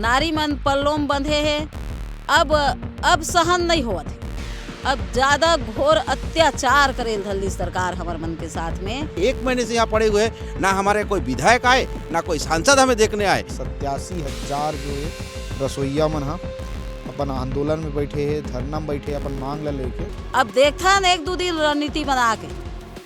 नारी मन पल्लों में बंधे है। अब सहन नहीं होत है। अब ज्यादा घोर अत्याचार करेल धल्ली सरकार हमर मन के साथ में। 1 महीने से यहाँ पड़े हुए हैं, ना हमारे कोई विधायक आए ना कोई सांसद हमें देखने आए। 87,000 जो है रसोईया मन हा अपन आंदोलन में बैठे है, धरना में बैठे, अपन मांग ला लेके। अब देखता न 1-2 दिन रणनीति बना के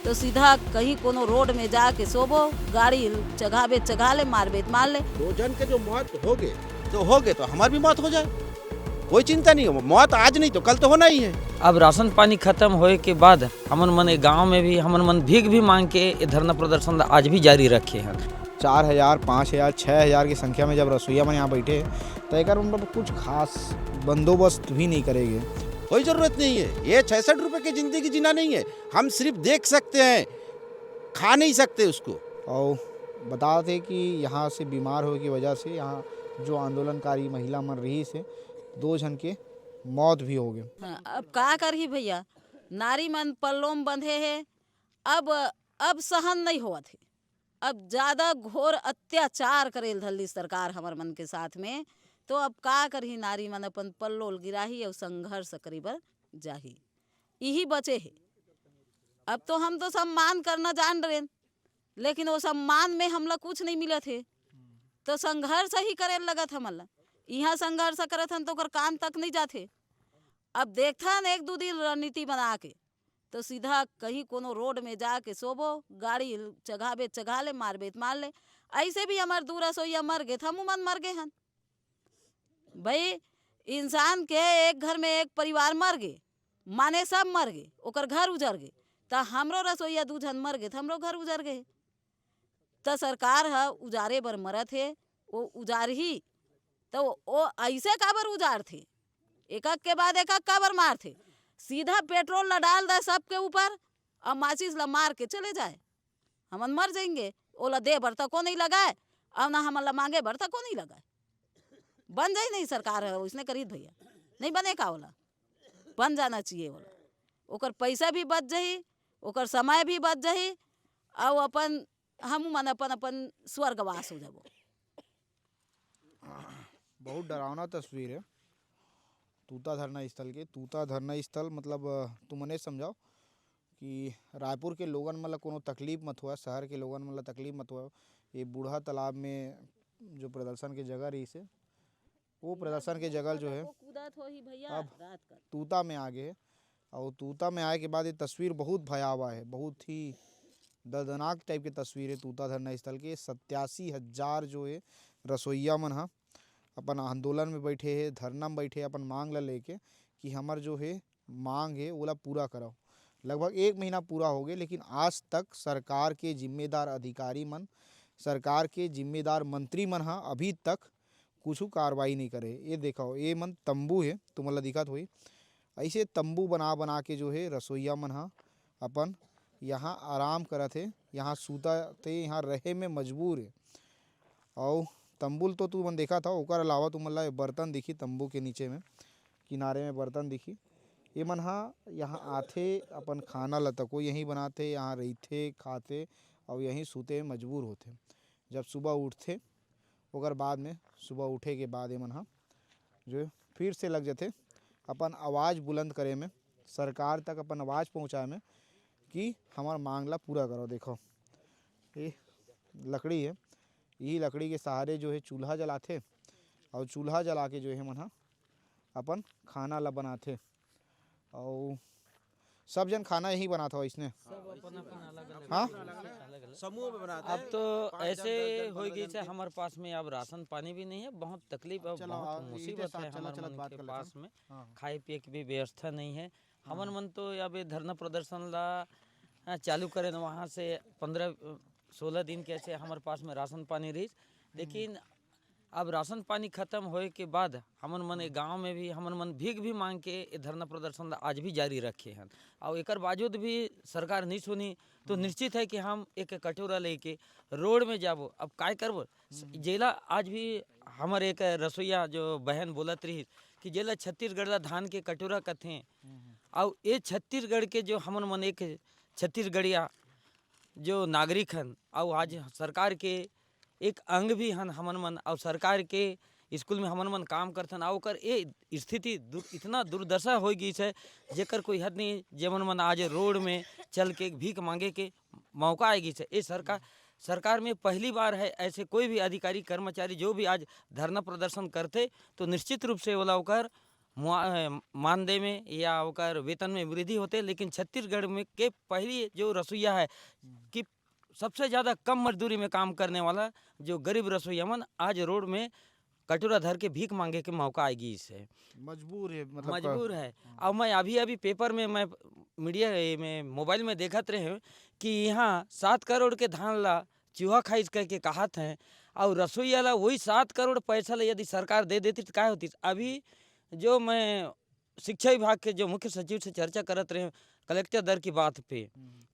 तो सीधा कहीं कोनो रोड में जाके सोबो, गाड़ी चघा ले, मार ले। 2 जन के जो मौत हो गए तो हमारी भी मौत हो जाए, कोई चिंता नहीं हो। मौत आज नहीं तो कल तो होना ही है। अब राशन पानी खत्म होए के बाद हमन मन गांव में भी हमन मन भीख भी मांग के धरना प्रदर्शन आज भी जारी रखे हैं। 4,000, 5,000, 6,000 की संख्या में जब रसोईया मन यहाँ बैठे तो एक मतलब कुछ खास बंदोबस्त भी नहीं करेंगे। कोई जरूरत नहीं है। ये 66 रुपए की जिंदगी जीना नहीं है। हम सिर्फ देख सकते हैं, खा नहीं सकते उसको। और बता दें कि यहाँ से बीमार होने की वजह से यहाँ जो आंदोलनकारी महिला मन रही से 2 जन के मौत भी हो गए। अब का करही भैया, नारी मन पल्लों में बंधे है। अब सहन नहीं होत है। अब ज्यादा घोर अत्याचार करेल धल्ली सरकार हमर मन के साथ में। तो अब का करही, नारी मन अपन पल्लोल गिराही और संघर्ष करी बर जाही, यही बचे है। अब तो हम तो सम्मान करना जान रहे, लेकिन वो सम्मान में हमला कुछ नहीं मिलत है। तो संघर्ष ही करे लगत हमला। यहाँ संघर्ष करत हन तो ओकर कान तक नहीं जाते। अब देखता न 1-2 दिन रणनीति बना के तो सीधा कहीं कोनो रोड में जाके सोबो, गाड़ी चघा ले, मार ले। ऐसे भी हमार 2 रसोईया मर गए, हम मन मर गए हन भाई। इंसान के एक घर में एक परिवार मर गए, माने सब मर गए, ओकर घर उजड़ गए। तो हमरो रसोईया 2 जन मर गए, हमरो घर उजड़ गए। तो सरकार है उजारे बर मरत है, वो उजार ही तो वो ऐसे काबर उजार थे, एक के बाद एक काबर मार थे। सीधा पेट्रोल ला डाल दे सबके ऊपर और माचिस ला मार के चले जाए, हमन मर जाएंगे। ओला दे बर तो को नहीं लगाए और ना हमन ला मांगे बर तो को नहीं लगाए। बन जाए नहीं सरकार है उसने करी भैया, नहीं बने का ओला बन जाना चाहिए। ओला ओकर पैसा भी बच जाही, ओकर समय भी बच जाही और अपन हम मन अपन स्वर्गवास हो जाबो। बहुत डरावना तस्वीर है तूता धरना स्थल के। तूता धरना स्थल मतलब तुमने समझाओ कि रायपुर के लोगन मतलब कोनो तकलीफ मत हुआ, शहर के लोगन मतलब तकलीफ मत हुआ। ये बूढ़ा तालाब में जो प्रदर्शन की जगह रही से, वो प्रदर्शन की जगह जो है अब तूता में आ गए। और तूता में आए के बाद ये तस्वीर बहुत भयावह है, बहुत ही दर्दनाक टाइप की तस्वीर है तूता धरना स्थल के। 87,000 जो है रसोईया मन हा अपन आंदोलन में बैठे है, धरना में बैठे, अपन मांग ला लेके कि हमार जो है मांग है ओला पूरा कराओ। लगभग 1 महीना पूरा हो गया, लेकिन आज तक सरकार के जिम्मेदार अधिकारी मन, सरकार के जिम्मेदार मंत्री मन हा अभी तक कुछ कार्रवाई नहीं करे। ये देखो, ये मन तंबू है, तुम्हारा दिखत हुई। ऐसे तंबू बना के जो है रसोईया मन हा अपन यहाँ आराम करत है, यहाँ सूता थे, यहाँ रहे में मजबूर है। और तंबुल तो तू मन देखा था, ओकर अलावा तुम ला बर्तन दिखी तंबू के नीचे में, किनारे में बर्तन दिखी। ये मन हा यहाँ आथे, अपन खाना ल तको यहीं बनाते, यहाँ रहते, खाते और यहीं सूते में मजबूर होते। जब सुबह उठते ओकर बाद में, सुबह उठे के बाद ये मन हा जो फिर से लग जाते अपन आवाज़ बुलंद करे में, सरकार तक अपन आवाज़ पहुँचाए में कि हमार मांग ला पूरा करो। देखो ये लकड़ी है, यही लकड़ी के सहारे जो है चूल्हा जलाते और चूल्हा जला के जो है मन अपन खाना ला बनाते। और सब जन खाना यही बनाता हो इसने, हाँ समूह में बनाते। अब तो ऐसे हो गई से हमारे पास में अब राशन पानी भी नहीं है, बहुत तकलीफ है, बहुत मुसीबत है हमारे मन के पास में। खाए पिए की भी व्यवस्था नहीं है। हमन मन तो अब धरना प्रदर्शन ला चालू करें, वहाँ से 15-16 दिन के ऐसे हमारे पास में राशन पानी रही। लेकिन अब राशन पानी खत्म होए के बाद हमन मन गांव में भी हमन मन भीख भी मांग के धरना प्रदर्शन आज भी जारी रखे हैं। और एक बावजूद भी सरकार नहीं सुनी तो निश्चित है कि हम एक कटोरा लेके रोड में जाबो। अब काय करबो, जेला आज भी हमारे एक रसोईया जो बहन बोलत रही कि जेला छत्तीसगढ़ धान के कटोरा कथे। और ये छत्तीसगढ़ के जो हमन मन एक छत्तीसगढ़िया जो नागरिक हन और आज सरकार के एक अंग भी हन हमन मन, और सरकार के स्कूल में हमन मन काम करथन आ ओकर ए स्थिति इतना दुर्दशा हो गई है जेकर कोई हद नहीं। जेमन मन आज रोड में चल के भीख मांगे के मौका आ गई है। ये सरकार में पहली बार है ऐसे कोई भी अधिकारी कर्मचारी जो भी आज धरना प्रदर्शन करते तो निश्चित रूप से वाला ओकर मानदेय में या ओकर वेतन में वृद्धि होते। लेकिन छत्तीसगढ़ में के पहली जो रसोईया है कि सबसे ज़्यादा कम मजदूरी में काम करने वाला जो गरीब रसोईया मन आज रोड में कटोरा धर के भीख मांगे के मौका आएगी। इससे मजबूर है, मतलब मजबूर है। अब मैं अभी पेपर में मैं मीडिया में मोबाइल में देखत रहे हूँ कि यहाँ 7 करोड़ के धान ला चूहा खाइज करके कहत हैं और रसोईया ला वही 7 करोड़ पैसा ला यदि सरकार दे देती तो क्या होती। अभी जो मैं शिक्षा विभाग के जो मुख्य सचिव से चर्चा करत रहे कलेक्टर दर की बात पे,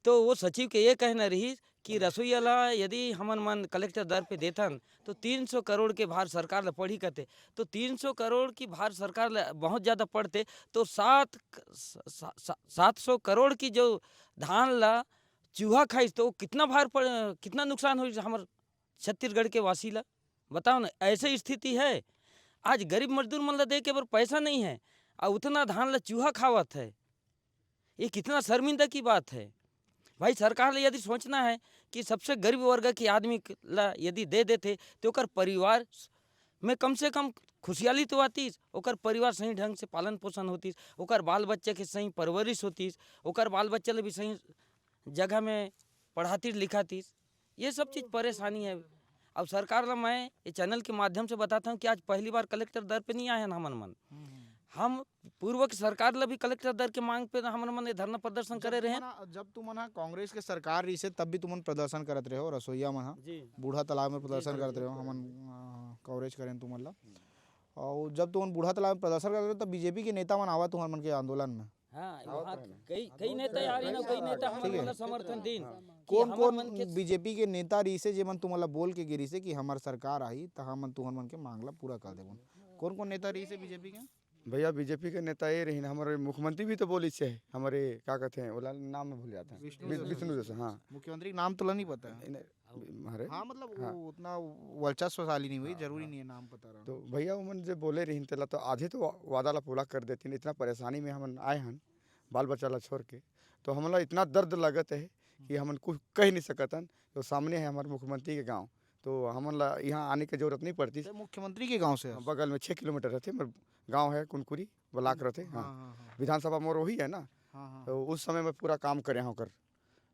तो वो सचिव के ये कहना रही कि रसोईया ला यदि हमन मन कलेक्टर दर पे देथन तो 300 करोड़ के भार सरकार ला पड़ी करते। तो 300 करोड़ की भार सरकार ला बहुत ज़्यादा पड़ते तो 700 करोड़ की जो धान ला चूहा खाइस तो कितना भार पड़, कितना नुकसान हो हमारे छत्तीसगढ़ के वासी ला। बताओ ना, ऐसे स्थिति है आज गरीब मजदूर मन ला दे के बर पैसा नहीं है और उतना धान ला चूहा खावत है। ये कितना शर्मिंदा की बात है भाई। सरकार ने यदि सोचना है कि सबसे गरीब वर्ग के आदमी ला यदि दे देते तो ओकर परिवार में कम से कम खुशहाली तो आती, ओकर परिवार सही ढंग से पालन पोषण होती, ओकर बाल बच्चे के सही परवरिश होती, ओकर बाल बच्चे भी सही जगह में पढ़ाती लिखाती। ये सब चीज़ परेशानी है। अब सरकार ला मैं ये चैनल के माध्यम से बताता हूँ कि आज पहली बार कलेक्टर दर पे नहीं आए हैं हमन मन। हम पूर्व की सरकार ला भी कलेक्टर दर के मांग पे हमन मन धरना प्रदर्शन करे रहे। जब तुम कांग्रेस के सरकार रही से तब भी तुम प्रदर्शन करत रहे हो, रसोईया मन बूढ़ा तालाब में प्रदर्शन करते रहे हो, हमन कवरेज करें तुम ला। और जब तुम बूढ़ा तालाब में प्रदर्शन करते रहे तब बीजेपी के नेता मन आवा तुम मन के आंदोलन में। हाँ, कई नेता आ रही ना, कई नेता हमन समर्थन दिन। कौन बीजेपी के नेता रही से जे मन तुमला बोल के गिरी से कि हमार सरकार आई तो हम तुहन मन के मांगला पूरा कर देबो? कौन नेता रही से बीजेपी के? भैया बीजेपी के नेता ये रही हमारे मुख्यमंत्री भी तो बोली से हमारे क्या कहते हैं ओला नाम में भूल जाता है, विष्णु जैसे। हाँ, मुख्यमंत्री नाम तो नहीं पता है। अरे हाँ, मतलब वो उतना वर्चस्वशाली नहीं हुई, जरूरी नहीं है नाम पता रहा। तो भैया उमन जो बोले रही तेला तो आधे तो वादा ला पूरा कर देती। इतना परेशानी में हम आए हैं बाल बच्चा ला छोड़ के, तो हमला इतना दर्द लगत है कि हमन कुछ कह नहीं सकतन। तो सामने है हमारे मुख्यमंत्री के गाँव, तो हमन ला यहाँ आने की जरूरत नहीं पड़ती। मुख्यमंत्री के गाँव से बगल में 6 किलोमीटर रहते गांव है कुनकुरी ब्लाक रहते। हाँ, विधानसभा मोर वही है ना। तो उस समय में पूरा काम करे होकर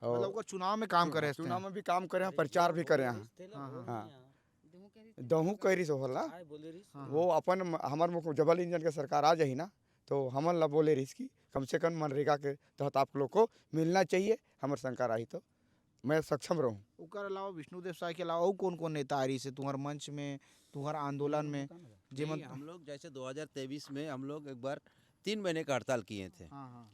और चुनाव में काम करे, चुनाव में भी काम करे, प्रचार भी करे। हाँ, दहू कह रही होला वो अपन हमारे जबल इंजन के सरकार आ जाही ना तो हमन ला बोले रही कि कम से कम मनरेगा के तहत आप लोग को मिलना चाहिए। हमारे सरकार आई तो मैं सक्षम रहूँ। उसके अलावा विष्णुदेव साय के अलावा कौन कौन नेता आ रही से तुम्हारे मंच में, तुम्हारे आंदोलन में? हम लोग जैसे 2023 में हम लोग एक बार 3 महीने का हड़ताल किए थे।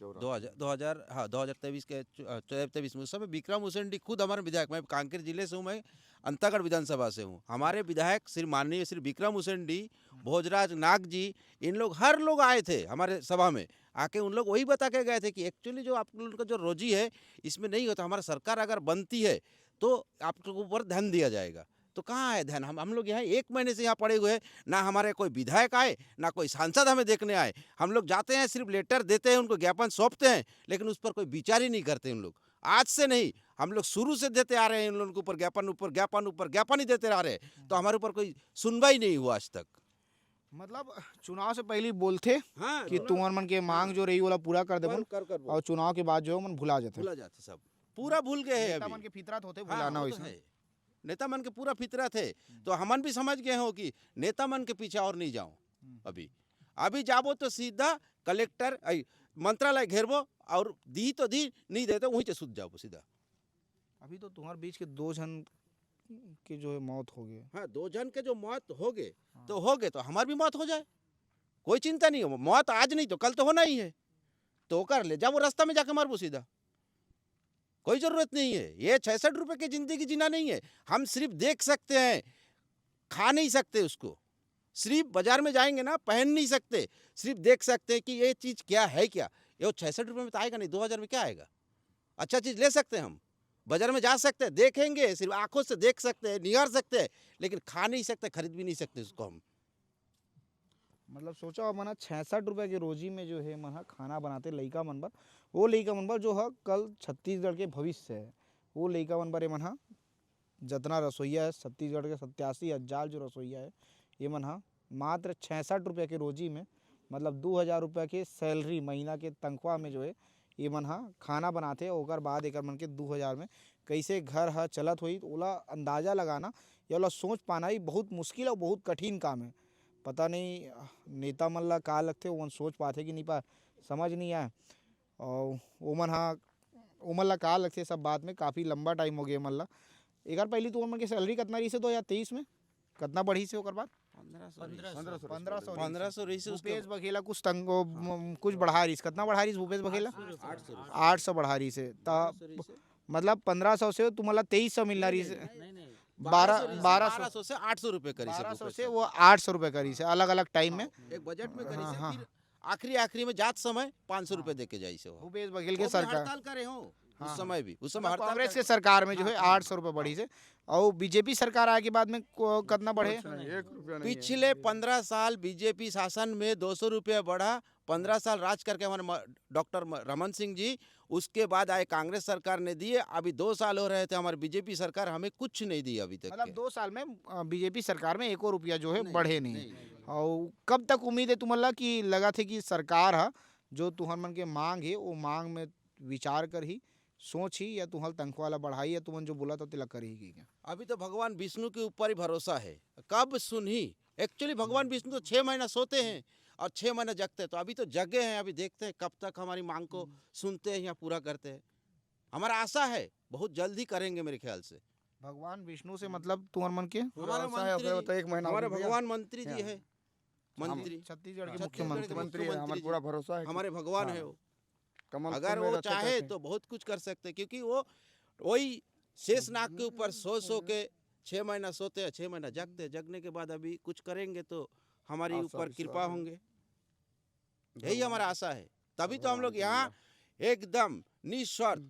2023 के 23 में उस समय विक्रम उसेंडी खुद हमारे विधायक, मैं कांकेर जिले से हूँ, मैं अंतागढ़ विधानसभा से हूँ। हमारे विधायक श्री माननीय श्री विक्रम उसेंडी, भोजराज नाग जी, इन लोग हर लोग आए थे हमारे सभा में। आके उन लोग वही बता के गए थे कि एक्चुअली जो आप लोगों का जो रोजी है इसमें नहीं होता, हमारा सरकार अगर बनती है तो आप लोगों ऊपर ध्यान दिया जाएगा। तो कहाँ है ध्यान? हम लोग यहाँ 1 महीने से यहाँ पड़े हुए हैं, ना हमारे कोई विधायक आए ना कोई सांसद हमें देखने आए। हम लोग जाते हैं, सिर्फ लेटर देते हैं, उनको ज्ञापन सौंपते हैं, लेकिन उस पर कोई विचार ही नहीं करते उन लोग। आज से नहीं, हम लोग शुरू से देते आ रहे हैं उन लोगों के ऊपर ज्ञापन ही देते आ रहे हैं, तो हमारे ऊपर कोई सुनवाई नहीं हुआ आज तक। मतलब चुनाव से पहले बोलते कि तुम्हारे मन के मांग जो रही वाला पूरा कर देबो, और चुनाव के बाद जो मन भुला जाते सब पूरा भूल गए हैं। मन के फितरत होते भुलाना वैसे नेता मन के पूरा फितरत है। तो हमन भी समझ गए हो कि नेता मन के पीछे और नहीं जाओ। अभी जाबो तो सीधा कलेक्टर मंत्रालय घेरबो और दी तो दी, नहीं देते वहीं से सुध जाओ सीधा। अभी तो तुम्हारे बीच के 2 जन की जो है मौत हो गई। हाँ, 2 जन के जो मौत हो गए तो हो गए, तो हमारी भी मौत हो जाए, कोई चिंता नहीं हो। मौत आज नहीं तो कल तो होना ही है, तो कर ले जाओ, रास्ता में जाके मारबो सीधा, कोई जरूरत नहीं है। ये 66 रुपए की जिंदगी जीना नहीं है। हम सिर्फ देख सकते हैं, खा नहीं सकते उसको। सिर्फ बाजार में जाएंगे ना, पहन नहीं सकते, सिर्फ देख सकते हैं कि ये चीज़ क्या है। क्या ये 66 रुपये में तो आएगा नहीं, 2000 में क्या आएगा? अच्छा चीज़ ले सकते हैं, हम बाजार में जा सकते हैं, देखेंगे, सिर्फ आंखों से देख सकते हैं, निहार सकते हैं, लेकिन खा नहीं सकते, खरीद भी नहीं सकते उसको हम। मतलब सोचा मना 66 रुपए के रोजी में जो है मना खाना बनाते लइका मन बर, वो लइका मन बर जो है कल छत्तीसगढ़ के भविष्य है। वो लइका मन बर ये मन जितना रसोईया है छत्तीसगढ़ के 87,000 जो रसोईया है ये मन मात्र 66 रुपये के रोजी में, मतलब 2,000 रुपये के सैलरी महीना के तनख्वाह में जो है ये मन खाना बनाते। ओकर बाद एक मन के 2,000 में कैसे घर चलत होई ओला अंदाज़ा लगाना या ओला सोच पाना ही बहुत मुश्किल और बहुत कठिन काम है। पता नहीं नेता मन ला का लगते ओमन सोच पाते कि नहीं पा, समझ नहीं आए। और ओमन ला का लगते सब बात में काफ़ी लंबा टाइम हो गया मन ला। एक पहली तो ओमन के सैलरी कितना रही से 2023 में कितना बढ़ी से ओकर बाद 1500 रही से भूपेश बघेला कुछ बढ़ा रही कितना बढ़ा रही भूपेश बघेला 800 बढ़ा रही से मतलब 1500 से तुम्हारा 2300 मिलना रही से 1200 से 800 रुपए करी से 1200 से वो 800 रुपए करी से अलग अलग टाइम में एक बजट में करी से फिर आखिरी में जात समय 500 रुपए दे के जाई से हो। भूपेश बघेल के वो भी सरकार हड़ताल करे हो उस समय भी, उस समय हड़ताल कांग्रेस के सरकार में जो है 800 रुपए बढ़ी से, और बीजेपी सरकार आए के बाद में कितना बढ़े? 1 रुपया नहीं है। पिछले 15 साल बीजेपी शासन में 200 रुपये बढ़ा। 15 साल राज करके हमारे डॉक्टर रमन सिंह जी, उसके बाद आए कांग्रेस सरकार ने दिए। अभी 2 साल हो रहे थे हमारी बीजेपी सरकार, हमें कुछ नहीं दी अभी तक मतलब के। 2 साल में बीजेपी सरकार में 1 रुपया जो है बढ़े नहीं। और कब तक उम्मीद है तुम्हारा कि लगा थे कि सरकार है जो तुहर मन के मांग है वो मांग में विचार कर ही सोच ही या तुम्हारा तनख्वाह बढ़ाई या तुमन जो बोला तो तिलक कर ही क्या? अभी तो भगवान विष्णु के ऊपर ही भरोसा है, कब सुनी। एक्चुअली भगवान विष्णु तो 6 महीना सोते हैं और 6 महीना जगते हैं, तो अभी तो जगे हैं। अभी देखते हैं कब तक हमारी मांग को सुनते हैं या पूरा करते हैं। हमारा आशा है बहुत जल्द ही करेंगे मेरे ख्याल से। भगवान विष्णु से मतलब तुम्हार मन के हमारे आशा है, मंत्री अब तो 1 महीना हमारे हो गया। भगवान मंत्री जी है, मंत्री छत्तीसगढ़ के छत्तीसगढ़ मुख्यमंत्री के मंत्री है, हमारा पूरा भरोसा है कि हमारे भगवान हाँ। है वो। कमल अगर फूल में वो रचे चाहे करते। तो बहुत कुछ कर सकते, क्योंकि वो वही शेष नाग के ऊपर सो के 6 महीना सोते हैं, 6 महीना जगते हैं। जगने के बाद अभी कुछ करेंगे तो हमारी आशा ऊपर विश्वास कृपा है। होंगे, यही हमारा आशा है। तभी तो हम लोग यहाँ एकदम निस्वार्थ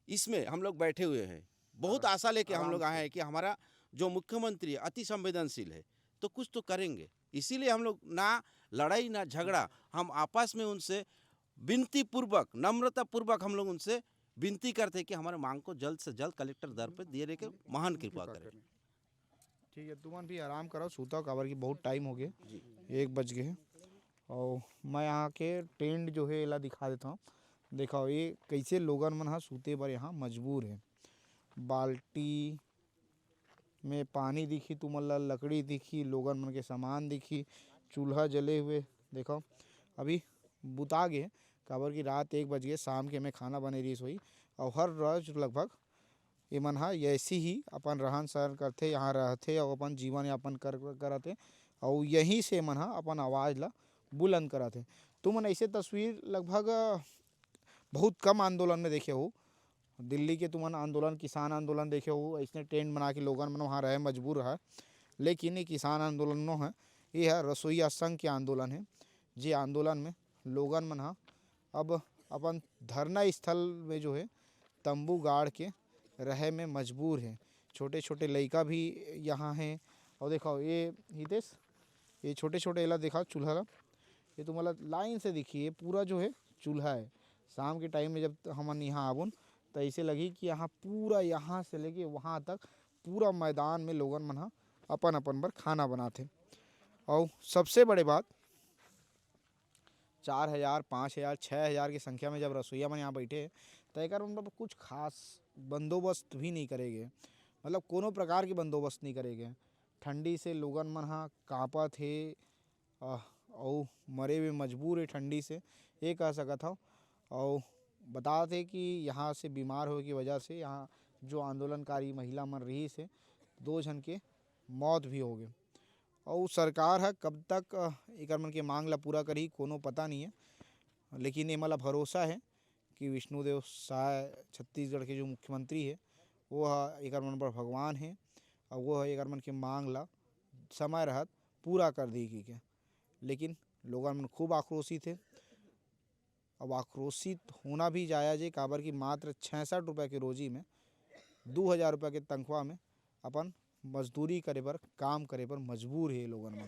इसमें हम लोग बैठे हुए हैं। बहुत आशा लेके हम लोग आए हैं कि हमारा जो मुख्यमंत्री है अति संवेदनशील है, तो कुछ तो करेंगे। इसीलिए हम लोग ना लड़ाई ना झगड़ा, हम आपस में उनसे विनती पूर्वक नम्रता पूर्वक हम लोग उनसे विनती करते हैं कि हमारे मांग को जल्द से जल्द कलेक्टर दर पर दिए के महान कृपा करें। ठीक है, तुमन भी आराम करो, सूता काबर की बहुत टाइम हो गया, 1 बज गए हैं। और मैं यहाँ के टेंट जो है ला दिखा देता हूँ। देखो ये कैसे लोगन मन सूते पर यहाँ मजबूर है। बाल्टी में पानी दिखी तुमन ला, लकड़ी दिखी, लोगन मन के सामान दिखी, चूल्हा जले हुए देखो। अभी बुता गए काबर की रात 1 बज गए, शाम के में खाना बने रही सोई। और हर रोज लगभग ये मन ऐसी ही अपन रहन सहन करते, यहाँ रहते और अपन जीवन यापन करते, और यहीं से मन अपन आवाज़ ला बुलंद करते। तुमन ऐसे तस्वीर लगभग बहुत कम आंदोलन में देखे हो। दिल्ली के तुमन आंदोलन, किसान आंदोलन देखे हो, ऐसे टेंट बना के लोगन मन वहाँ रहे मजबूर है। लेकिन ये किसान आंदोलन नो है, ये है रसोईया संघ के आंदोलन है। जे आंदोलन में लोगन मन अब अपन धरना स्थल में जो है तंबू गाड़ के रहे में मजबूर है। छोटे छोटे लड़का भी यहाँ हैं। और देखो ये हितेश, ये छोटे छोटे एला देखा चूल्हा ला, ये तुम्हारा लाइन से दिखिए पूरा जो है चूल्हा है। शाम के टाइम में जब हमन यहाँ आबुन तो ऐसे लगी कि यहाँ पूरा यहाँ से लेके वहाँ तक पूरा मैदान में लोगन मन अपन अपन पर खाना बनाते। और सबसे बड़े बात 4,000, 5,000, 6,000 की संख्या में जब रसोईया मन यहाँ बैठे तो एक मतलब कुछ खास बंदोबस्त भी नहीं करेंगे, मतलब कोनो प्रकार के बंदोबस्त नहीं करेंगे। ठंडी से लोगन मन काँपा थे और मरे हुए मजबूर है ठंडी से, ये कह सकत हूँ। और बताते कि यहाँ से बीमार होने की वजह से यहाँ जो आंदोलनकारी महिला मन रही से 2 जन के मौत भी हो गए। और सरकार है कब तक एक मन के मांग ला पूरा करी कोनो पता नहीं है। लेकिन ये मला भरोसा है कि विष्णुदेव साय छत्तीसगढ़ के जो मुख्यमंत्री है वो एक मन पर भगवान है, और वो एक मन के मांग ला समय रहत पूरा कर देगी क्या। लेकिन लोगन मन खूब आक्रोशित है। अब आक्रोशित होना भी जायज़ है, काबर की मात्र 66 रुपये के रोजी में 2,000 रुपये के तनख्वाह में अपन मजदूरी करे पर, काम करे पर मजबूर है लोगन मन।